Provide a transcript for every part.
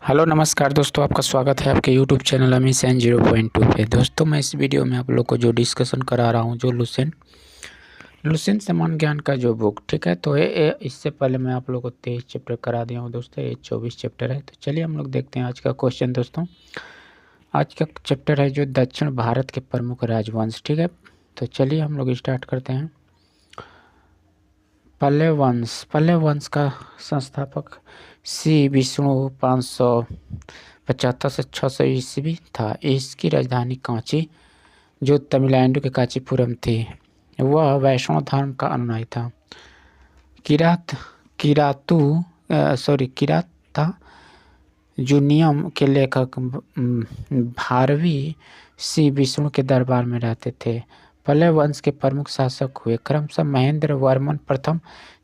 Hello नमस्कार दोस्तों, आपका स्वागत है आपके यूट्यूब चैनल अमीशन 0.2 पे। दोस्तों मैं इस वीडियो में आप लोग को जो डिस्कशन करा रहा हूँ जो लुसेंट सामान्य ज्ञान का जो बुक, ठीक है। तो ये इससे पहले मैं आप लोग को 23 चैप्टर करा दिया हूँ दोस्तों, ये 24 चैप्टर है। तो चलिए हम लोग देखते हैं आज का क्वेश्चन। दोस्तों आज का चैप्टर है जो दक्षिण भारत के प्रमुख राजवंश, ठीक है। तो चलिए हम लोग स्टार्ट करते हैं। पल्लव वंश का संस्थापक सी विष्णु 575 से 600 ईस्वी था। इसकी राजधानी कांची, जो तमिलनाडु के कांचीपुरम थी। वह वैष्णव धर्म का अनुयायी था। किराता जूनियम के लेखक भारवी सी विष्णु के दरबार में रहते थे। पल्लव वंश के प्रमुख शासक हुए क्रमशः महेंद्र वर्मन प्रथम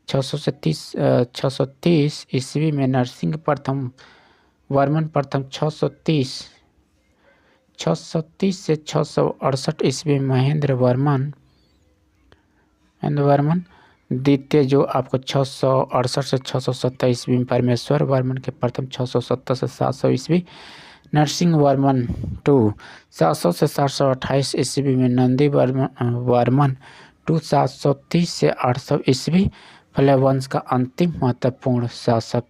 630 ईस्वी में, नरसिंह प्रथम वर्मन प्रथम 630 से 668 ईस्वी में, महेंद्र वर्मन द्वितीय जो आपको 668 से 670 ईस्वी में, परमेश्वर वर्मन के प्रथम 670 से 700 ईस्वी, नरसिंह वर्मन टू 700 से 728 ईस्वी में, नंदी वर्मन टू 730 से 800 ईस्वी। पल्लव वंश का अंतिम महत्वपूर्ण शासक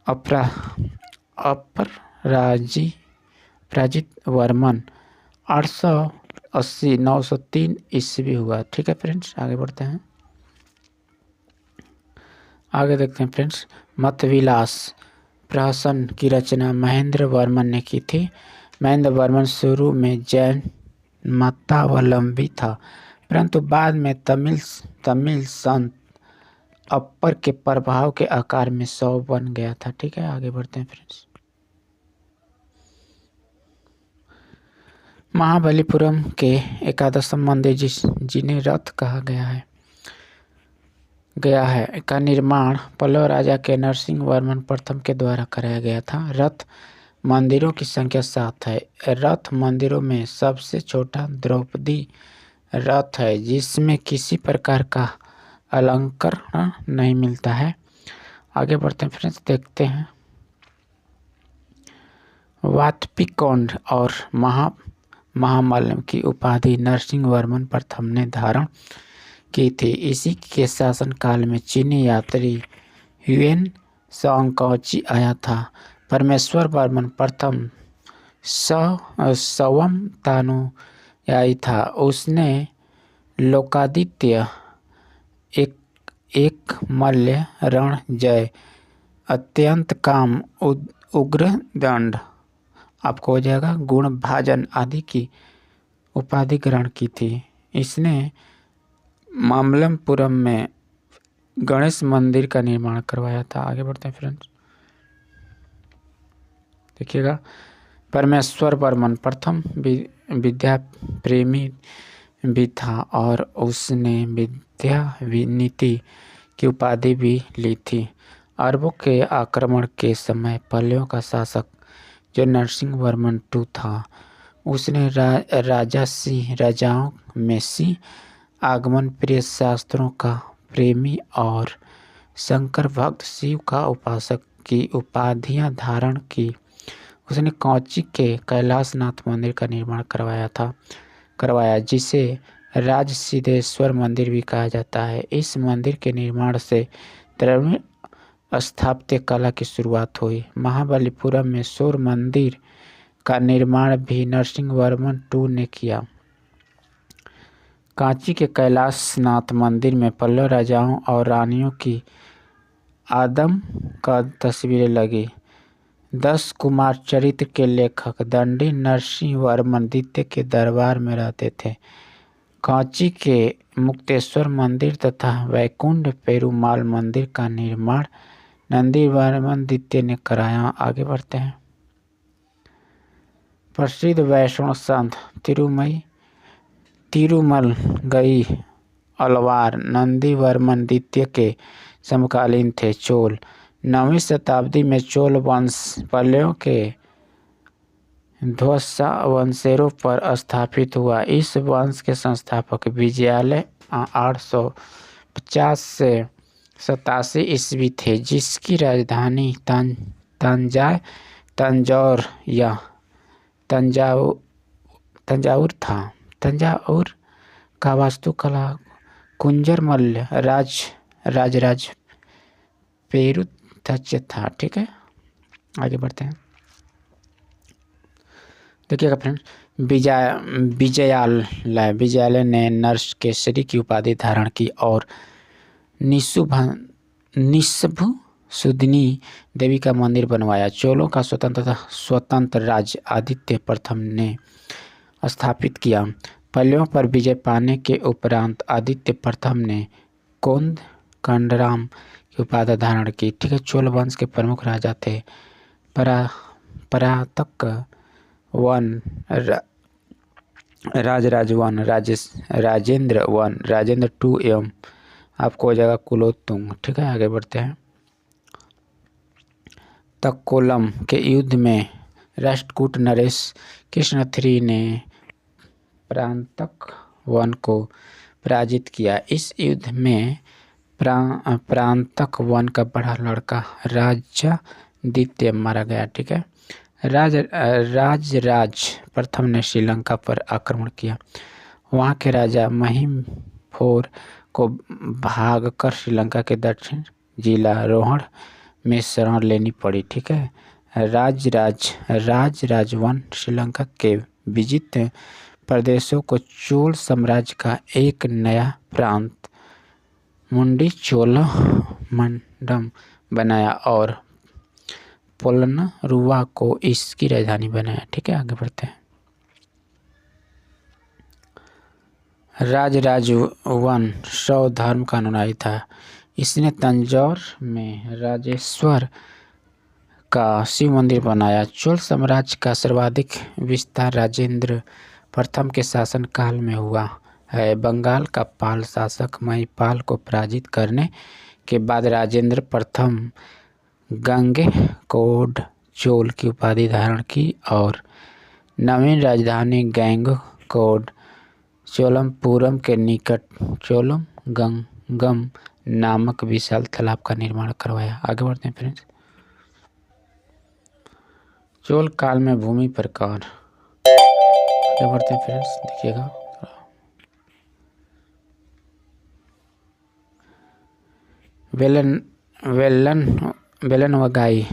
अपराजित वर्मन 880-903 ईस्वी हुआ, ठीक है फ्रेंड्स। आगे बढ़ते हैं, आगे देखते हैं फ्रेंड्स। मतविलास प्रहसन की रचना महेंद्र वर्मन ने की थी। महेंद्र वर्मन शुरू में जैन मतावलंबी था, परंतु बाद में तमिल संत अपर के प्रभाव के आकार में शव बन गया था, ठीक है। आगे बढ़ते हैं फ्रेंड्स। महाबलीपुरम के एकादशम मंदिर जिन्हें रथ कहा गया है का निर्माण पल्लव राजा के नरसिंह वर्मन प्रथम के द्वारा कराया गया था। रथ मंदिरों की संख्या 7 है। रथ मंदिरों में सबसे छोटा द्रौपदी रथ है, जिसमें किसी प्रकार का अलंकरण नहीं मिलता है। आगे बढ़ते हैं फ्रेंड्स, देखते हैं। वातपिकोंड और महामल्ल की उपाधि नरसिंह वर्मन प्रथम ने धारण की थी। इसी के शासन काल में चीनी यात्री ह्यूएन सांग कांची आया था। परमेश्वर वर्मन प्रथम सवमतानुयायी था। उसने लोकादित्य एक मल्ल रण जय अत्यंत काम उग्र दंड आपको हो जाएगा गुण भाजन आदि की उपाधि ग्रहण की थी। इसने मामल्लपुरम में गणेश मंदिर का निर्माण करवाया था। आगे बढ़ते हैं फ्रेंड्स, देखिएगा। परमेश्वर वर्मन प्रथम विद्या प्रेमी भी था और उसने विद्या नीति की उपाधि भी ली थी। अरबों के आक्रमण के समय पल्लवों का शासक जो नरसिंह वर्मन टू था, उसने राजाओं में सी आगमन प्रिय, शास्त्रों का प्रेमी और शंकर भक्त, शिव का उपासक की उपाधियां धारण की। उसने कांची के कैलाशनाथ मंदिर का निर्माण करवाया, जिसे राजसिद्धेश्वर मंदिर भी कहा जाता है। इस मंदिर के निर्माण से द्रविड़ स्थापत्य कला की शुरुआत हुई। महाबलीपुरम में सूर्य मंदिर का निर्माण भी नरसिंह वर्मन टू ने किया। कांची के कैलाशनाथ मंदिर में पल्लव राजाओं और रानियों की आदम का तस्वीरें लगी। 10 कुमार चरित्र के लेखक दंडी नरसिंह वर्मन द्वितीय के दरबार में रहते थे। कांची के मुक्तेश्वर मंदिर तथा वैकुंठ पेरुमाल मंदिर का निर्माण नंदी वर्मन द्वितीय ने कराया। आगे बढ़ते हैं। प्रसिद्ध वैष्णव संत तिरुमल गई अलवार नंदी वर्मन द्वितीय के समकालीन थे। चोल 9वीं शताब्दी में चोल वंश पल्लवों के ध्वंसावशेषों पर स्थापित हुआ। इस वंश के संस्थापक विजयालय 850 से 87 ईस्वी थे, जिसकी राजधानी तंजौर या तंजावुर था। तंजावुर का वास्तुकला कुंजर मल्ल राजराज पेरुत्तच था। ठीक है, आगे बढ़ते हैं। देखिएगा फ्रेंड्स, विजयालय ने नर्स केसरी की उपाधि धारण की और निस्भुसुदिनी देवी का मंदिर बनवाया। चोलों का स्वतंत्र राज्य आदित्य प्रथम ने स्थापित किया। पल्लवों पर विजय पाने के उपरांत आदित्य प्रथम ने कंडराम की उपाधि धारण की। ठीक है, चोल वंश के प्रमुख राजा थे Parantaka one, Rajaraja one, Rajendra one, Rajendra two एवं आपको हो जाएगा कुलोत्तुंग। ठीक है, आगे बढ़ते हैं। तक्कोलम के युद्ध में राष्ट्रकूट नरेश कृष्ण III ने प्रांतक वन को पराजित किया। इस युद्ध में प्रांतक वन का बड़ा लड़का राजादित्य मारा गया। ठीक है, राजराज प्रथम ने श्रीलंका पर आक्रमण किया। वहां के राजा महिमफोर को भागकर श्रीलंका के दक्षिण जिला रोहड़ में शरण लेनी पड़ी। ठीक है, राजराज वन श्रीलंका के विजित प्रदेशों को चोल साम्राज्य का एक नया प्रांत मुंडी चोलमंडलम बनाया और पोलनरुवा को इसकी राजधानी बनाया। ठीक है, आगे बढ़ते हैं। राजराज वन शैव धर्म का अनुयायी था। इसने तंजौर में राजेश्वर का शिव मंदिर बनाया। चोल साम्राज्य का सर्वाधिक विस्तार राजेंद्र प्रथम के शासन काल में हुआ है। बंगाल का पाल शासक महिपाल को पराजित करने के बाद राजेंद्र प्रथम गंगैकोंड चोल की उपाधि धारण की और नवीन राजधानी गंगैकोंड चोलमपुरम के निकट चोलमगंगम नामक विशाल तालाब का निर्माण करवाया। आगे बढ़ते हैं फ्रेंड्स। चोल काल में भूमि प्रकार। आगे बढ़ते हैं फ्रेंड्स, देखिएगा। वेलन वगाई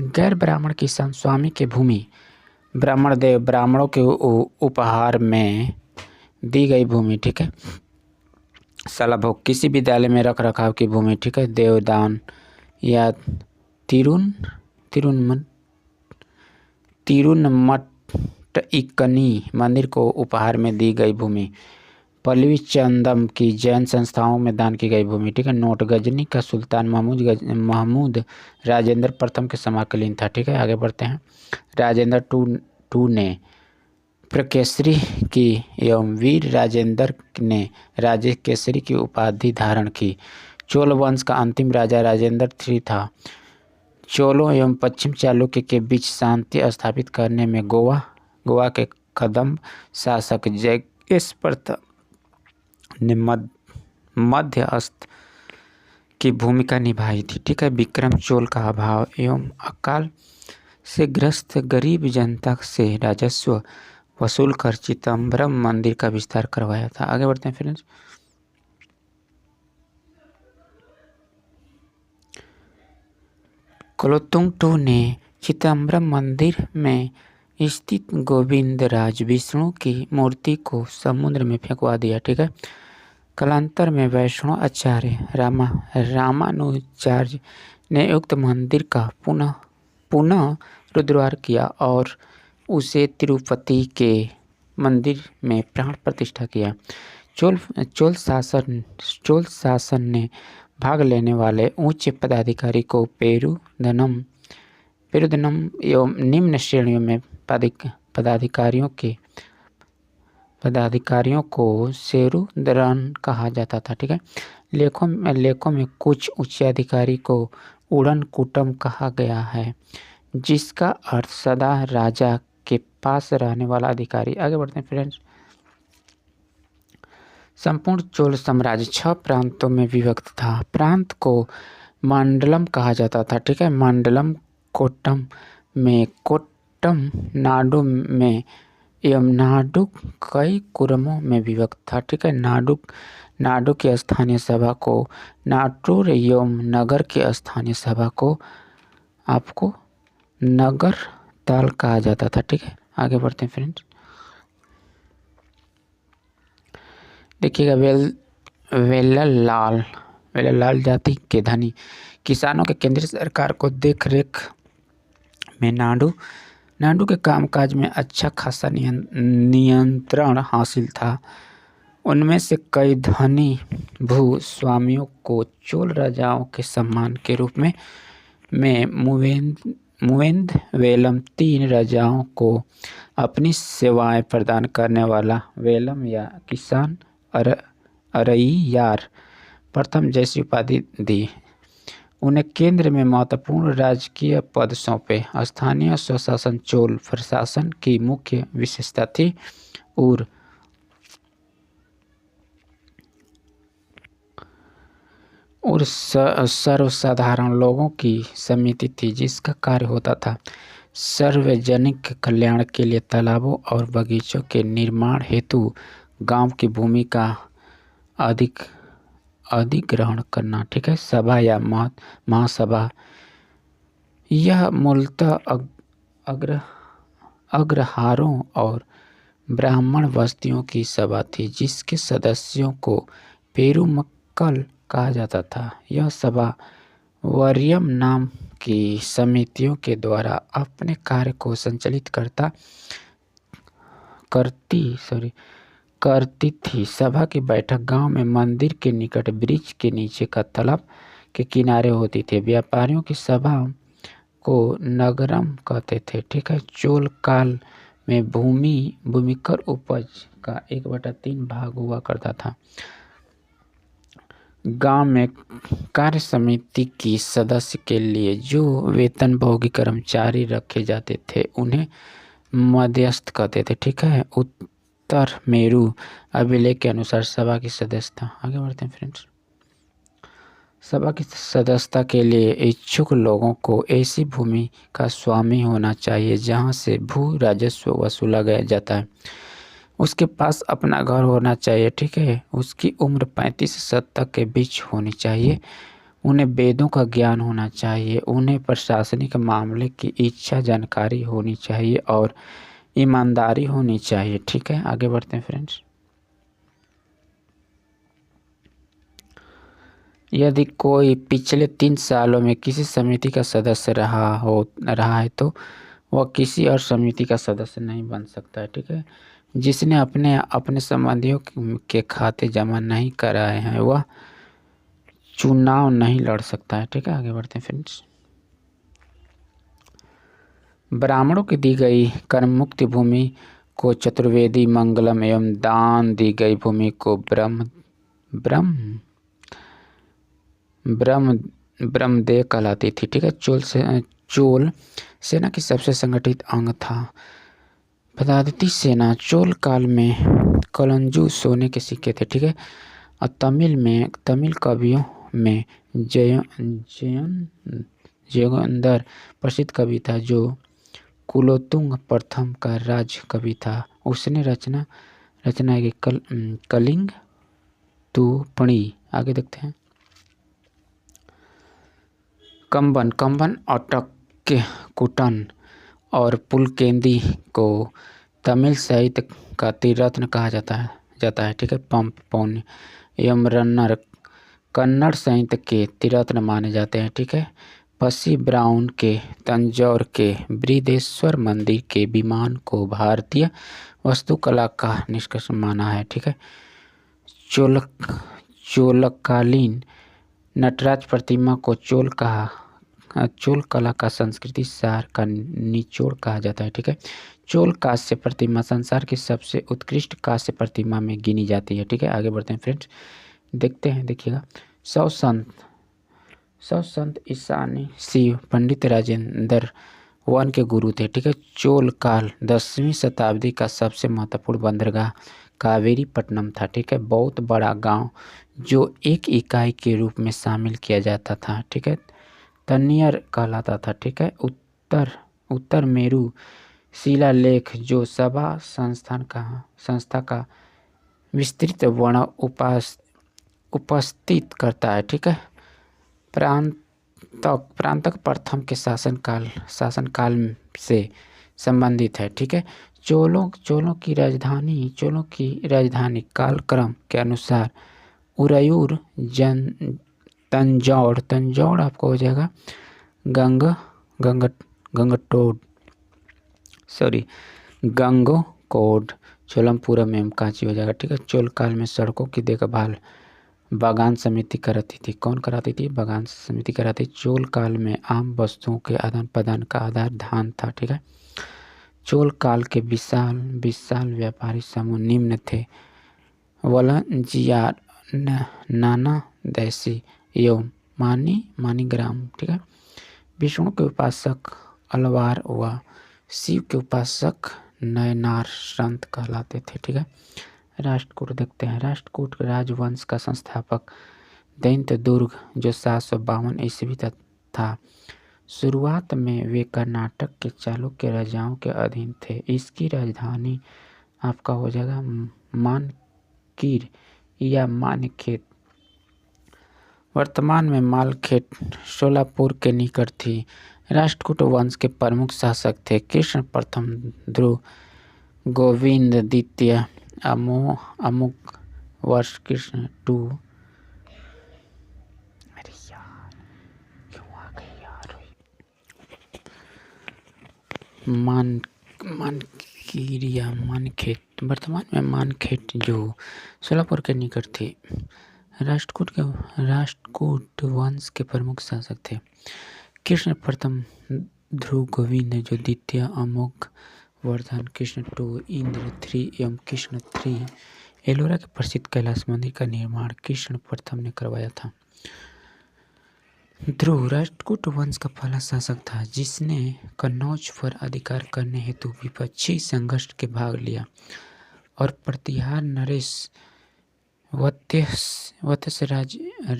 गैर ब्राह्मण किसान स्वामी के भूमि ब्राह्मण देव ब्राह्मणों के उपहार में दी गई भूमि। ठीक है, सलाभोग किसी विद्यालय में रख रखाव की भूमि। ठीक है, देवदान या तिरुनमट्टइकनी मंदिर को उपहार में दी गई भूमि। पल्लवी चंदम की जैन संस्थाओं में दान की गई भूमि। ठीक है, नोट गजनी का सुल्तान महमूद राजेंद्र प्रथम के समकालीन था। ठीक है, आगे बढ़ते हैं। राजेंद्र टू ने प्रकेसरी की एवं वीर राजेंद्र ने राजे केसरी की उपाधि धारण की। चोल वंश का अंतिम राजा राजेंद्र III था। चोलों एवं पश्चिम चालुक्य के बीच शांति स्थापित करने में गोवा के कदम्ब शासक जयेश प्रथम ने मध्यस्थ की भूमिका निभाई थी। ठीक है, विक्रम चोल का अभाव एवं अकाल से ग्रस्त गरीब जनता से राजस्व वसूल कर चिदम्बरम मंदिर का विस्तार करवाया था। आगे बढ़ते हैं फ्रेंड्स। कुलोत्तुंग II ने चिदम्बरम मंदिर में स्थित गोविंदराज विष्णु की मूर्ति को समुद्र में फेंकवा दिया। ठीक है, कालांतर में वैष्णव आचार्य रामानुजाचार्य ने उक्त मंदिर का पुनः रुद्रवार किया और उसे तिरुपति के मंदिर में प्राण प्रतिष्ठा किया। चोल शासन ने भाग लेने वाले उच्च पदाधिकारी को पेरुदनम एवं निम्न श्रेणियों में पदाधिकारियों को सेरुदरन कहा जाता था। ठीक है, लेखों में कुछ उच्च अधिकारी को उड़न कुटम कहा गया है, जिसका अर्थ सदा राजा के पास रहने वाला अधिकारी। आगे बढ़ते हैं फ्रेंड्स। संपूर्ण चोल साम्राज्य 6 प्रांतों में विभक्त था। प्रांत को मंडलम कहा जाता था। ठीक है, मंडलम कोट्टम नाडु में एवं नाडु कई कुरमों में विभक्त था। ठीक है, नाडु की स्थानीय सभा को नाटुर एवं नगर की स्थानीय सभा को आपको नगर ताल कहा जाता था। ठीक है, आगे बढ़ते हैं फ्रेंड्स। देखिएगा, वेललाल जाति के धनी किसानों के केंद्रीय सरकार को देख रेख में नाडु के कामकाज में अच्छा खासा नियंत्रण हासिल था। उनमें से कई धनी भूस्वामियों को चोल राजाओं के सम्मान के रूप में मुवेंदवेलम 3 राजाओं को अपनी सेवाएं प्रदान करने वाला वेलम या किसान अरैयार प्रथम जैसी उपाधि दी। उन्हें केंद्र में महत्वपूर्ण राजकीय पद सौंपे। स्थानीय स्वशासन चोल प्रशासन की मुख्य विशेषता थी और सर्वसाधारण लोगों की समिति थी जिसका कार्य होता था सार्वजनिक कल्याण के लिए तालाबों और बगीचों के निर्माण हेतु गांव की भूमि का अधिग्रहण करना। ठीक है, सभा या महासभा यह मूलतः अग्रहारों और ब्राह्मण बस्तियों की सभा थी जिसके सदस्यों को पेरुमक्कल कहा जाता था। यह सभा वरियम नाम की समितियों के द्वारा अपने कार्य को संचालित करती थी। सभा की बैठक गांव में मंदिर के निकट वृक्ष के नीचे का तालाब के किनारे होती थी। व्यापारियों की सभा को नगरम कहते थे। ठीक है, चोल काल में भूमिकर उपज का 1/3 भाग हुआ करता था। गांव में कार्य समिति की सदस्य के लिए जो वेतनभोगी कर्मचारी रखे जाते थे उन्हें मध्यस्थ कहते थे। ठीक है, उत्तर मेरू अभिलेख के अनुसार सभा की सदस्यता, आगे बढ़ते हैं फ्रेंड्स। सभा की सदस्यता के लिए इच्छुक लोगों को ऐसी भूमि का स्वामी होना चाहिए जहां से भू राजस्व वसूला जाता है। उसके पास अपना घर होना चाहिए। ठीक है, उसकी उम्र 35 से 70 के बीच होनी चाहिए। उन्हें वेदों का ज्ञान होना चाहिए। उन्हें प्रशासनिक मामले की इच्छा जानकारी होनी चाहिए और ईमानदारी होनी चाहिए। ठीक है, आगे बढ़ते हैं फ्रेंड्स। यदि कोई पिछले 3 सालों में किसी समिति का सदस्य रहा है तो वह किसी और समिति का सदस्य नहीं बन सकता है। ठीक है, जिसने अपने संबंधियों के खाते जमा नहीं कराए हैं वह चुनाव नहीं लड़ सकता है। ठीक है, आगे बढ़ते हैं फ्रेंड्स। ब्राह्मणों की दी गई कर्ममुक्ति भूमि को चतुर्वेदी मंगलम एवं दान दी गई भूमि को ब्रह्मदेव कहलाती थी। ठीक है, चोल सेना की सबसे संगठित अंग था। पदातिक सेना चोल काल में कलंजू सोने के सिक्के थे। ठीक है, और तमिल कवियों में जयगंधर प्रसिद्ध कवि था जो कुलोत्तुंग प्रथम का राज कवि था। उसने रचना की कलिंग तूपणी, आगे देखते हैं। कंबन अटक कुटन और पुलकेंदी को तमिल साहित्य का त्रिरत्न कहा जाता है। ठीक है, पंप पौन्य एवं रन्नर कन्नड़ साहित्य के त्रिरत्न माने जाते हैं। ठीक है, पसी ब्राउन के तंजौर के बृहदेश्वर मंदिर के विमान को भारतीय वास्तुकला का निष्कर्ष माना है। ठीक है, चोलकालीन नटराज प्रतिमा को चोल कला का संस्कृति सार का निचोड़ कहा जाता है। ठीक है, चोल कांस्य प्रतिमा संसार की सबसे उत्कृष्ट कांस्य प्रतिमा में गिनी जाती है। ठीक है, आगे बढ़ते हैं फ्रेंड्स। देखते हैं, देखिएगा। 100 संत ईशानी शिव पंडित राजेंद्र वन के गुरु थे। ठीक है, चोल काल 10वीं शताब्दी का सबसे महत्वपूर्ण बंदरगाह कावेरी पट्टनम था। ठीक है, बहुत बड़ा गांव जो एक इकाई के रूप में शामिल किया जाता था। ठीक है, तनियर कहलाता था। ठीक है, उत्तर मेरु शिलालेख जो सभा संस्था का विस्तृत वर्णन उपस्थित करता है। ठीक है। प्रांतक प्रथम के शासनकाल से संबंधित है। ठीक है। चोलों की राजधानी कालक्रम के अनुसार उरयूर, तंजौर आपको हो जाएगा गंगोकोट, चोलमपुरम एवं कांची हो जाएगा। ठीक है। चोल काल में सड़कों की देखभाल बागान समिति कराती थी। कौन कराती थी? बागान समिति कराती। चोल काल में आम वस्तुओं के आदान प्रदान का आधार धान था। ठीक है। चोल काल के विशाल व्यापारी समूह निम्न थे: वलंजियार, नाना देशी एवं मानीग्राम। ठीक है। विष्णु के उपासक अलवार व शिव के उपासक नयनार संत कहलाते थे। ठीक है। राष्ट्रकूट देखते हैं। राष्ट्रकूट राजवंश का संस्थापक दैत्य दुर्ग जो 752 ईस्वी तक था। शुरुआत में वे कर्नाटक के चालुक्य राजाओं के अधीन थे। इसकी राजधानी आपका हो जाएगा मानकीर या मानखेत। वर्तमान में मालखेत सोलापुर के निकट थी। राष्ट्रकूट वंश के प्रमुख शासक थे कृष्ण प्रथम, ध्रुव गोविंद द्वितीय, अमुक वर्ष कृष्ण टू। अरे यार क्यों आ गई यार। मानकीर या मानखेत, वर्तमान में मानखेत जो सोलापुर के निकट थी। राष्ट्रकूट वंश के प्रमुख शासक थे कृष्ण प्रथम, ध्रुव गोविंद जो द्वितीय, अमोघ वर्धन कृष्ण टू, इंद्र 3 एवं कृष्ण 3। एलोरा के प्रसिद्ध कैलाश मंदिर का निर्माण कृष्ण प्रथम ने करवाया था। ध्रुव राष्ट्रकूट वंश का पहला शासक था जिसने कन्नौज पर अधिकार करने हेतु विपक्षी संघर्ष के भाग लिया और प्रतिहार नरेश वत्स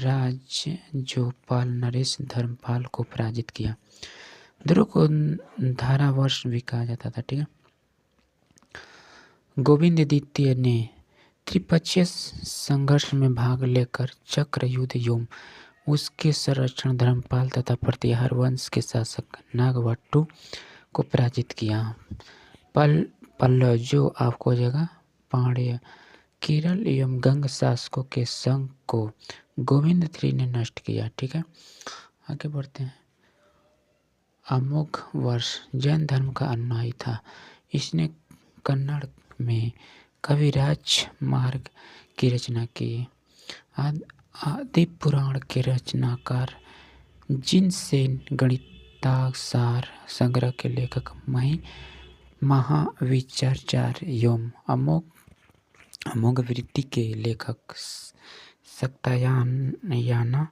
राजोपाल नरेश धर्मपाल को पराजित किया। ध्रुव को धारावर्ष भी कहा जाता था। ठीक है। गोविंद द्वितीय ने त्रिपक्षीय संघर्ष में भाग लेकर चक्र युद्ध एवं उसके संरक्षण धर्मपाल तथा प्रतिहार वंश के शासक नागभट्टू को पराजित किया। पल्लव जो आपको हो जाएगा पांड्य, केरल एवं गंग शासकों के संघ को गोविंद 3 ने नष्ट किया। ठीक है। आगे बढ़ते हैं। अमोघ वर्ष जैन धर्म का अनुयायी था। इसने कन्नड़ में कविराज मार्ग की रचना की। आदि पुराण के रचनाकार जिनसेन, गणितासार संग्रह के लेखक महाविचार्य एवं अमोघ वृत्ति के लेखक सत्यायना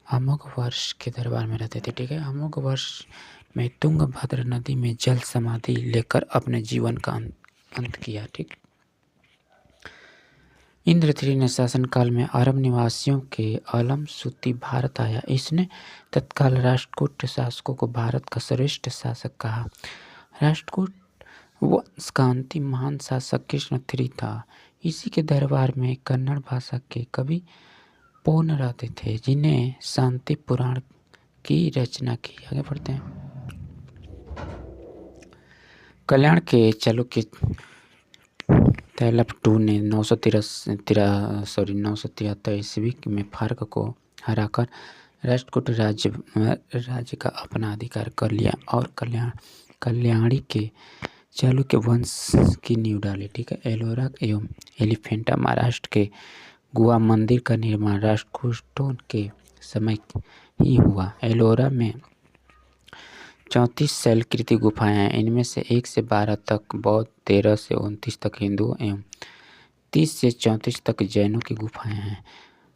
अमोघ वर्ष के दरबार में रहते थे। ठीक है। अमोघ वर्ष में तुंगभद्र नदी में जल समाधि लेकर अपने जीवन का अंत किया। ठीक। इंद्र 3 ने शासनकाल में अरब निवासियों के अलम सूती भारत आया। इसने तत्काल राष्ट्रकूट शासकों को भारत का श्रेष्ठ शासक कहा। राष्ट्रकूट वंश का अंतिम महान शासक कृष्ण 3 था। इसी के दरबार में कन्नड़ भाषा के कवि पौन रहते थे जिन्हें शांति पुराण की रचना की। आगे बढ़ते हैं। कल्याण के चालुक्य तैलप 2 ने 973 ईस्वी में फारक को हराकर राष्ट्रकूट राज्य का अपना अधिकार कर लिया और कल्याणी के चालुक्य वंश की नींव डाली। ठीक है। एलोरा एवं एलिफेंटा महाराष्ट्र के गुआ मंदिर का निर्माण राष्ट्रकूटों के समय ही हुआ। एलोरा में 34 शैलकृति गुफाएं हैं। इनमें से 1 से 12 तक बौद्ध, 13 से 29 तक हिंदू एवं 30 से 34 तक जैनों की गुफाएं हैं।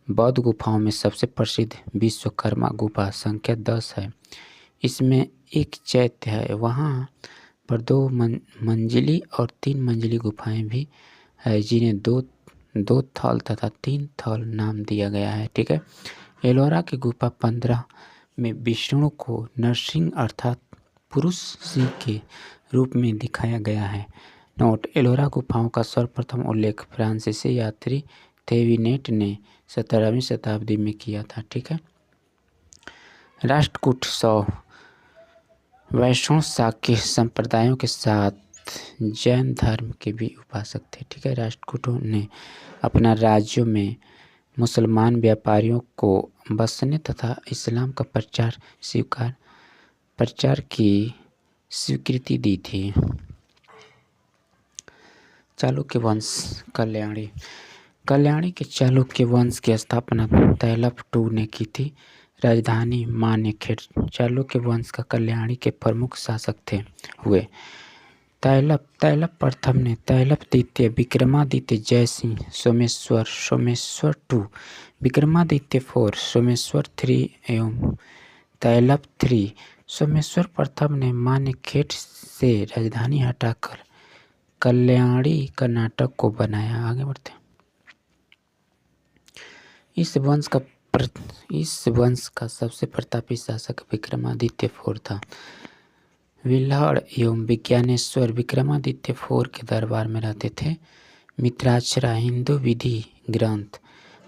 बौद्ध गुफाओं में सबसे प्रसिद्ध विश्वकर्मा गुफा संख्या 10 है। इसमें एक चैत्य है। वहाँ पर 2 मंजिली और 3 मंजिली गुफाएं भी है जिन्हें दो थल तथा 3 थल नाम दिया गया है। ठीक है। एलोरा की गुफा 15 में विष्णु को नरसिंह अर्थात पुरुष सिंह के रूप में दिखाया गया है। नोट: एलोरा गुफाओं का सर्वप्रथम उल्लेख फ्रांसीसी यात्री थेविनेट ने 17वीं शताब्दी में किया था। ठीक है। राष्ट्रकूट 100 वैष्णव शाक्य संप्रदायों के साथ जैन धर्म के भी उपासक थे। ठीक है। राष्ट्रकूटों ने अपना राज्यों में मुसलमान व्यापारियों को बसने तथा इस्लाम का प्रचार की स्वीकृति दी थी। चालुक्य वंश कल्याणी के चालुक्य वंश की स्थापना तैलप II ने की थी। राजधानी मानेखेड़। चालुक्य वंश का कल्याणी के प्रमुख शासक हुए तैलप प्रथम ने तैलप द्वितीय, Vikramaditya Jaisingh, Someshwar II, Vikramaditya IV, Someshwar III एवं तैलप III। सोमेश्वर प्रथम ने मानेखेड़ से राजधानी हटाकर कल्याणी कर्नाटक को बनाया। आगे बढ़ते हैं। इस वंश का सबसे प्रतापी शासक विक्रमादित्य IV था। विल्हड़ एवं विज्ञानेश्वर विक्रमादित्य IV के दरबार में रहते थे। मित्राक्षरा हिंदू विधि ग्रंथ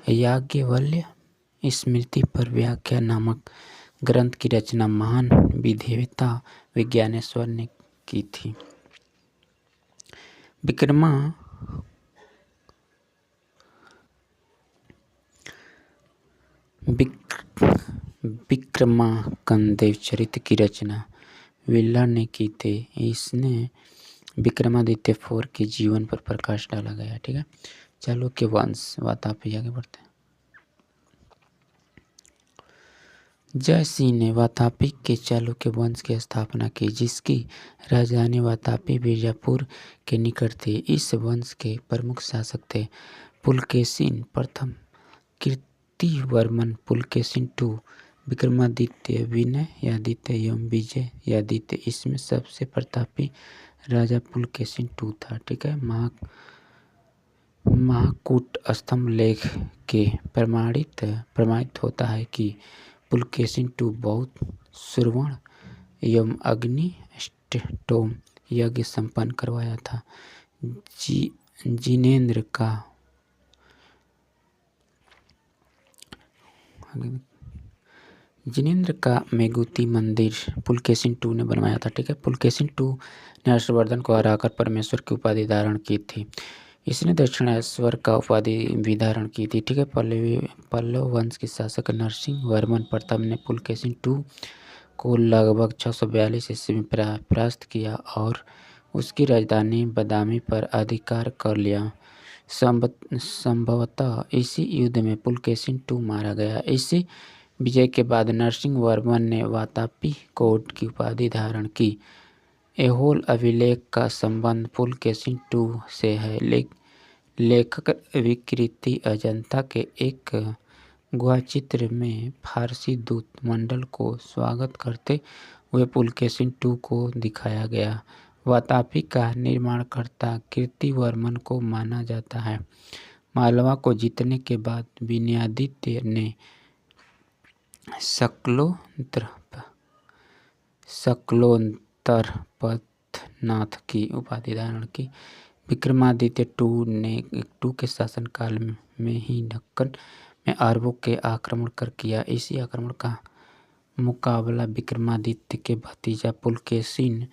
याज्ञवल्क्य स्मृति पर व्याख्या नामक ग्रंथ की रचना महान विद्वता विज्ञानेश्वर ने की थी। विक्रमांकदेव चरित्र की रचना विल्हड़ ने की थी। इसने विक्रमादित्य IV के जीवन पर प्रकाश डाला गया। ठीक है। चालुक्य वंश वातापी। आगे बढ़ते हैं। जयसिंह ने वातापी के चालुक्य वंश की स्थापना की, जिसकी राजधानी वातापी बीजापुर के निकट थी। इस वंश के प्रमुख शासक थे पुलकेशिन प्रथम, कीर्तिवर्मन पुलकेशिन II, विक्रमादित्य, विनयादित्य एवं विजयादित्य। इसमें सबसे प्रतापी राजा पुलकेशिन II था। ठीक है। महाकूट स्तंभ लेख के प्रमाणित होता है कि पुलकेशिन II बहुत सुवर्ण एवं अग्निष्टोम यज्ञ संपन्न करवाया था। जिनेंद्र का मेगुती मंदिर पुलकेशिन II ने बनवाया था। ठीक है। पुलकेशिन II ने हर्षवर्धन को हराकर परमेश्वर की उपाधि धारण की थी। इसने दक्षिणेश्वर का उपाधि भी धारण की थी। ठीक है। पल्लव वंश के शासक नरसिंह वर्मन प्रथम ने पुलकेशिन II को लगभग 642 ईस्वी में परास्त किया और उसकी राजधानी बदामी पर अधिकार कर लिया। संभवतः इसी युद्ध में पुलकेशिन II मारा गया। इसी विजय के बाद नरसिंह वर्मन ने वातापी कोट की उपाधि धारण की। ऐहोल अभिलेख का संबंध पुलकेशिन II से है। लेखक विकृति अजंता के एक गुहाचित्र में फारसी दूत मंडल को स्वागत करते हुए पुलकेशिन II को दिखाया गया। वातापी का निर्माणकर्ता कीर्तिवर्मन को माना जाता है। मालवा को जीतने के बाद विनयादित्य ने शकलोत्तरपथनाथ की उपाधि धारण की। विक्रमादित्य II के शासनकाल में ही दक्कन में अरबों के आक्रमण कर किया। इसी आक्रमण का मुकाबला विक्रमादित्य के भतीजा पुलकेशिन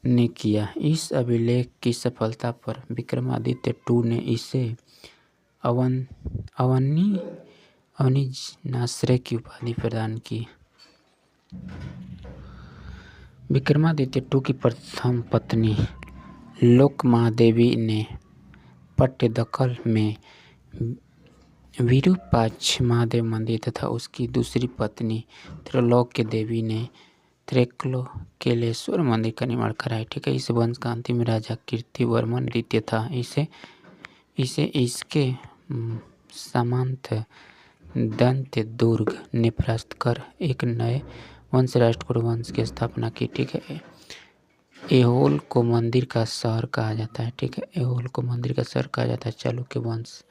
ने किया। इस अभिलेख की सफलता पर विक्रमादित्य II ने इसे अवनिजाश्रय की उपाधि प्रदान की। विक्रमादित्य II की प्रथम पत्नी लोकमादेवी ने पट्टदकल में विरूपाक्ष महादेव मंदिर तथा उसकी दूसरी पत्नी त्रैलोक्य देवी ने त्रैलोक्येश्वर मंदिर का निर्माण कराया। ठीक है। इस वंश का अंतिम राजा कीर्तिवर्मन द्वितीय था। इसे इसके सामंत दंत्यदुर्ग ने परास्त कर एक नए वंश राष्ट्रकूट वंश की स्थापना की। ठीक है। ऐहोल को मंदिर का शहर कहा जाता है। ठीक है। ऐहोल को मंदिर का शहर कहा जाता है। चालुक्य वंश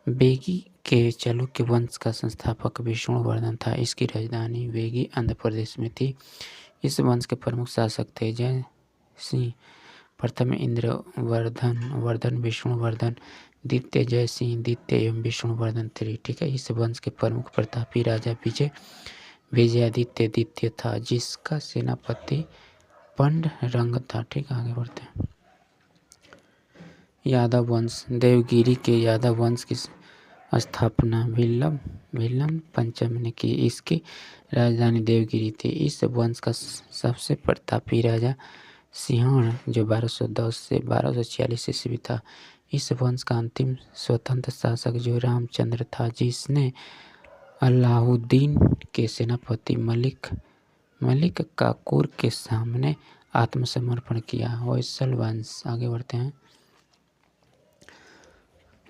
बेगी के चालुक्य वंश का संस्थापक विष्णुवर्धन था। इसकी राजधानी वेगी आंध्र प्रदेश में थी। इस वंश के प्रमुख शासक थे जय सिंह प्रथम, इंद्रवर्धन, विष्णुवर्धन द्वितीय, जय सिंह द्वितीय एवं विष्णुवर्धन III। ठीक है, इस वंश के प्रमुख प्रतापी राजा विजयादित्य द्वितीय था, जिसका सेनापति पंडरंग था। ठीक है, आगे बढ़ते हैं। यादव वंश। देवगिरी के यादव वंश की स्थापना विल्लम पंचम ने की। इसकी राजधानी देवगिरी थी। इस वंश का सबसे प्रतापी राजा सिंहण, जो 1210 से 1246 ईस्वी था। इस वंश का अंतिम स्वतंत्र शासक जो रामचंद्र था, जिसने अलाउद्दीन के सेनापति मलिक काफूर के सामने आत्मसमर्पण किया। होयसल वंश। आगे बढ़ते हैं।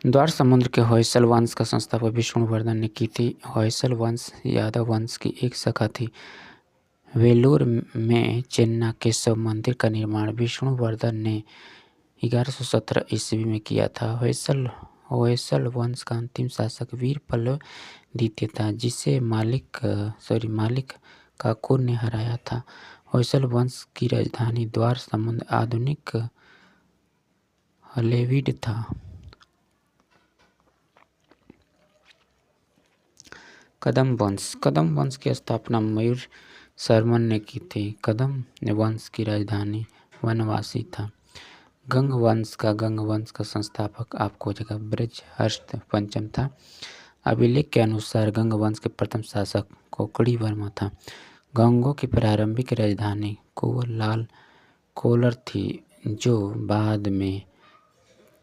द्वार समुद्र के होयसल वंश का संस्थापक विष्णुवर्धन ने की थी। होयसल वंश यादव वंश की एक शाखा थी। वेलूर में चेन्ना केशव मंदिर का निर्माण विष्णुवर्धन ने 1117 ईस्वी में किया था। होयसल वंश का अंतिम शासक वीर पल्लव द्वितीय था, जिसे मालिक काफूर ने हराया था। होयसल वंश की राजधानी द्वार समुद्र आधुनिक हलेवीड था। कदम वंश की स्थापना मयूर शर्मन ने की थी। कदम वंश की राजधानी वनवासी था। गंग वंश का संस्थापक आपको जगह ब्रजहर्ष पंचम था। अभिलेख के अनुसार गंग वंश के प्रथम शासक कोकड़ी वर्मा था। गंगों की प्रारंभिक राजधानी कोलर थी, जो बाद में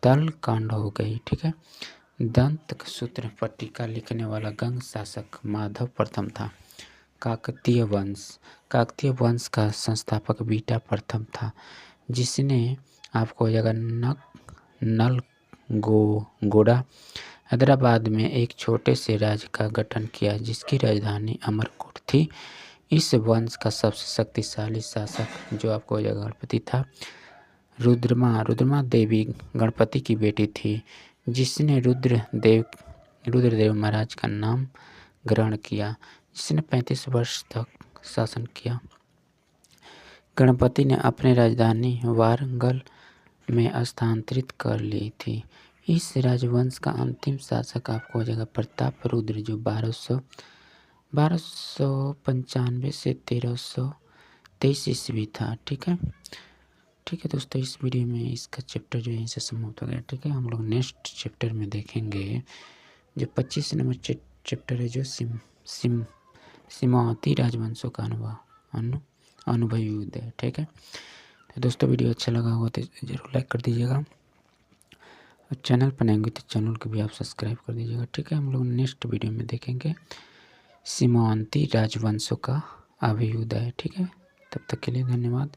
तलकांड हो गई। ठीक है, दंत सूत्र पट्टिका लिखने वाला गंग शासक माधव प्रथम था। काकतीय वंश का संस्थापक बीटा प्रथम था, जिसने आपको जगह नलगोंडा हैदराबाद में एक छोटे से राज्य का गठन किया, जिसकी राजधानी अमरकोट थी। इस वंश का सबसे शक्तिशाली शासक जो आपको जगह गणपति था। रुद्रमा देवी गणपति की बेटी थी, जिसने रुद्रदेव महाराज का नाम ग्रहण किया, जिसने 35 वर्ष तक शासन किया। गणपति ने अपनी राजधानी वारंगल में स्थानांतरित कर ली थी। इस राजवंश का अंतिम शासक आपको हो जाएगा प्रताप रुद्र, जो 1295 से 1323 ईस्वी था। ठीक है दोस्तों, इस वीडियो में इसका चैप्टर जो यहीं से समाप्त हो गया। ठीक है, हम लोग नेक्स्ट चैप्टर में देखेंगे जो 25 नंबर चैप्टर है, जो सीमावर्ती राजवंशों का अनुभव युद्ध है। ठीक है, तो दोस्तों वीडियो अच्छा लगा होगा तो जरूर लाइक कर दीजिएगा, और चैनल पर नए होंगे तो चैनल को भी आप सब्सक्राइब कर दीजिएगा। ठीक है, हम लोग नेक्स्ट वीडियो में देखेंगे सीमावर्ती राजवंशों का अभियुदय। ठीक है, तब तक के लिए धन्यवाद।